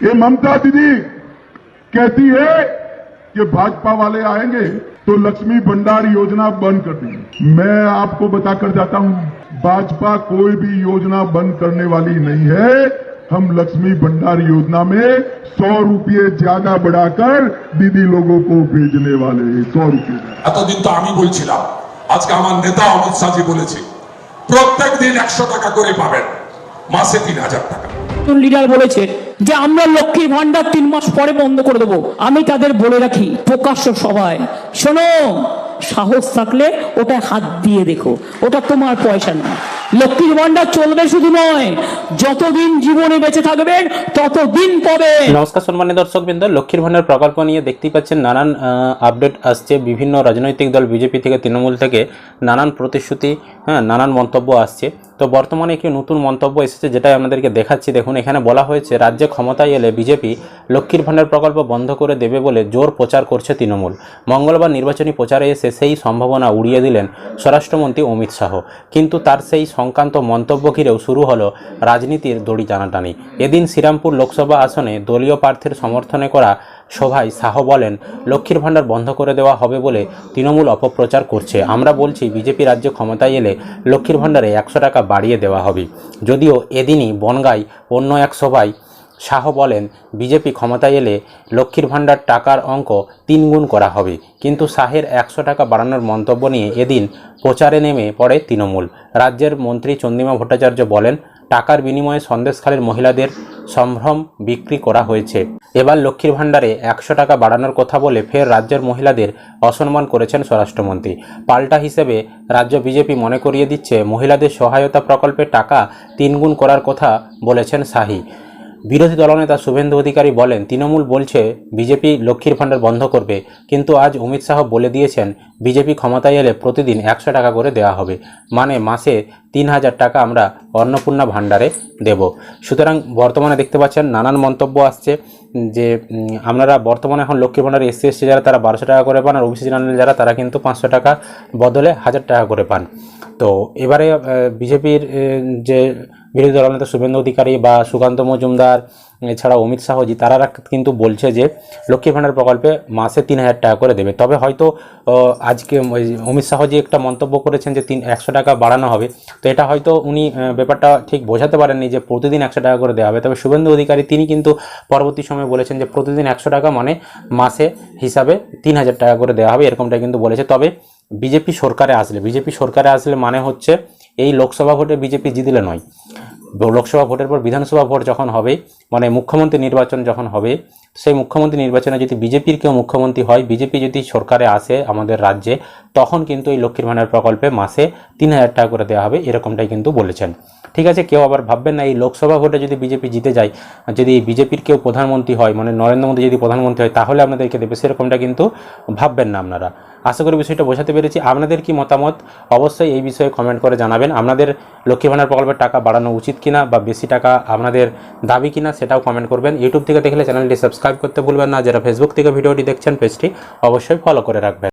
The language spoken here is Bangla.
ये ममता दीदी कहती है कि भाजपा वाले आएंगे तो लक्ष्मी भंडार योजना बंद कर देंगे। मैं आपको बताकर जाता हूं, भाजपा कोई भी योजना बंद करने वाली नहीं है। हम लक्ष्मी भंडार योजना में 100 रुपये ज्यादा बढ़ाकर दीदी लोगों को भेजने वाले हैं। 100 रुपये। এতদিন তো আমি বলছিলাম, আজকে আমার নেতা অমিত শাহজি বলেছে প্রত্যেক দিন 100 টাকা করে পাবেন, মাসে 3000 টাকা। লিডার বলেছে যে আমরা লক্ষ্মীর ভান্ডার 3 মাস পরে বন্ধ করে দেবো। আমি তাদের বলে রাখি প্রকাশ্য সভায়, শোনো, সাহস থাকলে ওটা হাত দিয়ে দেখো, ওটা তোমার পয়সা না। লক্ষ্মীর ভান্ডার চলবে শুধু নয়, যতদিন জীবনে বেঁচে থাকবেন ততদিন পাবে। নমস্কার সম্মানিত দর্শকবৃন্দ, লক্ষ্মীর ভান্ডার প্রকল্প নিয়ে দেখতেই পাচ্ছেন নানান আপডেট আসছে। বিভিন্ন রাজনৈতিক দল বিজেপি থেকে তৃণমূল থেকে নানান প্রতিশ্রুতি, নানান মন্তব্য আসছে। তো বর্তমানে একটি নতুন মন্তব্য এসেছে, যেটাই আপনাদেরকে দেখাচ্ছি। দেখুন, এখানে বলা হয়েছে রাজ্যে ক্ষমতায় এলে বিজেপি লক্ষ্মীর ভান্ডার প্রকল্প বন্ধ করে দেবে বলে জোর প্রচার করছে তৃণমূল। মঙ্গলবার নির্বাচনী প্রচারে এসে সেই সম্ভাবনা উড়িয়ে দিলেন স্বরাষ্ট্রমন্ত্রী অমিত শাহ। কিন্তু তার সেই সংক্রান্ত মন্তব্য ঘিরেও শুরু হলো রাজনীতির দড়ি টানাটানি। এদিন শ্রীরামপুর লোকসভা আসনে দলীয় প্রার্থীর সমর্থনে করা সভায় শাহ বলেন, লক্ষ্মীর ভান্ডার বন্ধ করে দেওয়া হবে বলে তৃণমূল অপপ্রচার করছে। আমরা বলছি বিজেপি রাজ্যে ক্ষমতায় এলে লক্ষ্মীর ভান্ডারে 100 টাকা বাড়িয়ে দেওয়া হবে। যদিও এদিনই বনগাঁয় অন্য এক সভায় শাহ বলেন, বিজেপি ক্ষমতায় এলে লক্ষ্মীর ভান্ডার টাকার অঙ্ক 3 গুণ করা হবে। কিন্তু শাহের 100 টাকা বাড়ানোর মন্তব্য নিয়ে এদিন প্রচারে নেমে পড়ে তৃণমূল। রাজ্যের মন্ত্রী চন্দ্রিমা ভট্টাচার্য বলেন, টাকার বিনিময়ে সন্দেশখালীর মহিলাদের সম্ভ্রম বিক্রি করা হয়েছে। এবার লক্ষ্মীর ভান্ডারে 100 টাকা বাড়ানোর কথা বলে ফের রাজ্যের মহিলাদের অসম্মান করেছেন স্বরাষ্ট্রমন্ত্রী। পাল্টা হিসেবে রাজ্য বিজেপি মনে করিয়ে দিচ্ছে মহিলাদের সহায়তা প্রকল্পের টাকা 3 গুণ করার কথা বলেছেন শাহী। বিরোধী দলনেতা শুভেন্দু অধিকারী বলেন, তৃণমূল বলছে বিজেপি লক্ষ্মীর ভান্ডার বন্ধ করবে, কিন্তু আজ অমিত শাহ বলে দিয়েছেন বিজেপি ক্ষমতায় এলে প্রতিদিন 100 টাকা করে দেওয়া হবে, মানে মাসে 3000 টাকা আমরা অন্নপূর্ণা ভান্ডারে দেব। সুতরাং বর্তমানে দেখতে পাচ্ছেন নানান মন্তব্য আসছে যে আপনারা বর্তমানে এখন লক্ষ্মীর ভান্ডারে এসসি যারা তারা 1200 টাকা করে পান, আর ওবিসি জেনারেল যারা তারা কিন্তু 500 টাকা বদলে 1000 টাকা করে পান। তো এবারে বিজেপির যে বিরোধী দলনেতা শুভেন্দু অধিকারী বা সুকান্ত মজুমদার, এছাড়া অমিত শাহজি, তারা কিন্তু বলছে যে লক্ষ্মী ভান্ডার প্রকল্পে মাসে 3000 টাকা করে দেবে। তবে হয়তো আজকে অমিত শাহজি একটা মন্তব্য করেছেন যে 100 টাকা বাড়ানো হবে, তো এটা হয়তো উনি ব্যাপারটা ঠিক বোঝাতে পারেননি যে প্রতিদিন 100 টাকা করে দেওয়া হবে। তবে শুভেন্দু অধিকারী তিনি কিন্তু পরবর্তী সময়ে বলেছেন যে প্রতিদিন 100 টাকা মানে মাসে হিসাবে 3000 টাকা করে দেওয়া হবে, এরকমটাই কিন্তু বলেছে। তবে বিজেপি সরকারে আসলে মানে হচ্ছে এই লোকসভা ভোটে বিজেপি জিতলে নয়, লোকসভা ভোটের পর বিধানসভা ভোট যখন হবে, মানে মুখ্যমন্ত্রী নির্বাচন যখন হবে, সেই মুখ্যমন্ত্রী নির্বাচনে যদি বিজেপির কেউ মুখ্যমন্ত্রী হয়, বিজেপি যদি সরকারে আসে আমাদের রাজ্যে, তখন কিন্তু এই লক্ষ্মীর ভান্ডার প্রকল্পে মাসে 3000 টাকা করে দেওয়া হবে, এরকমটাই কিন্তু বলেছেন। ঠিক আছে, কেউ আবার ভাববেন না এই লোকসভা ভোটে যদি বিজেপি জিতে যায়, যদি বিজেপির কেউ প্রধানমন্ত্রী হয়, মানে নরেন্দ্র মোদী যদি প্রধানমন্ত্রী হয়, তাহলে আপনাদেরকে দেবে, সেরকমটা কিন্তু ভাববেন না আপনারা। আশা করি বিষয়টা বোঝাতে পেরেছি। আপনাদের কি মতামত অবশ্যই এই বিষয়ে কমেন্ট করে জানাবেন। আপনাদের লক্ষ্মী ভান্ডার প্রকল্পের টাকা বাড়ানো উচিত কিনা বা বেশি টাকা আপনাদের দাবি কিনা সেটাও কমেন্ট করবেন। ইউটিউব থেকে দেখলে চ্যানেলটি সাবস্ক্রাইব করতে ভুলবেন না। যারা ফেসবুক থেকে ভিডিওটি দেখছেন পেজটি অবশ্যই ফলো করে রাখবেন।